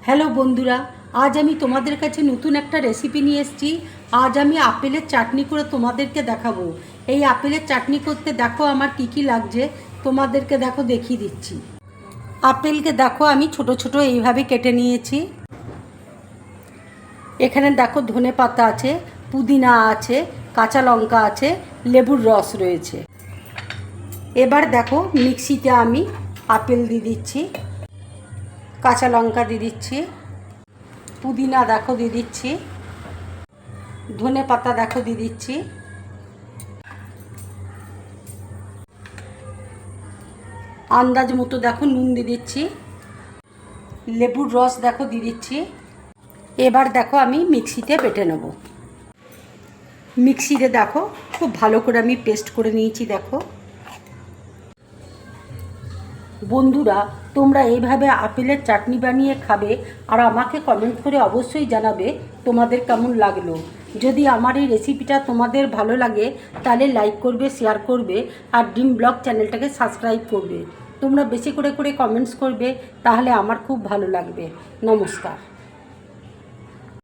Hello বন্ধুরা, আজ আমি তোমাদের কাছে নতুন একটা রেসিপি নিয়ে এসেছি। আজ আমি আপেলের চাটনি করে তোমাদেরকে দেখাবো। এই আপেলের চাটনি করতে দেখো আমার কি কি লাগছে, তোমাদেরকে দেখো দেখিয়ে দিচ্ছি। আপেলকে দেখো আমি ছোট ছোট এইভাবে কেটে নিয়েছি। এখানে দেখো ধনে পাতা আছে, পুদিনা আছে, কাঁচা লঙ্কা আছে, লেবুর রস রয়েছে। এবার দেখো মিক্সিতে আমি আপেল দিয়ে দিচ্ছি, কাঁচা লঙ্কা দিয়ে দিচ্ছি, পুদিনা দেখো দিয়ে দিচ্ছি, ধনে পাতা দেখো দিয়ে দিচ্ছি, আন্দাজ মতো দেখো নুন দিয়ে দিচ্ছি, লেবুর রস দেখো দিয়ে দিচ্ছি। এবার দেখো আমি মিক্সিতে বেটে নেব। মিক্সিতে দেখো খুব ভালো করে আমি পেস্ট করে নিয়েছি। দেখো বন্ধুরা, তোমরা এইভাবে আপেলের চাটনি বানিয়ে খাবে আর আমাকে কমেন্ট করে অবশ্যই জানাবে তোমাদের কেমন লাগলো। যদি আমার এই রেসিপিটা তোমাদের ভালো লাগে তাহলে লাইক করবে, শেয়ার করবে আর ড্রিম ব্লগ চ্যানেলটাকে সাবস্ক্রাইব করবে। তোমরা বেশি করে কমেন্টস করবে, তাহলে আমার খুব ভালো লাগবে। নমস্কার।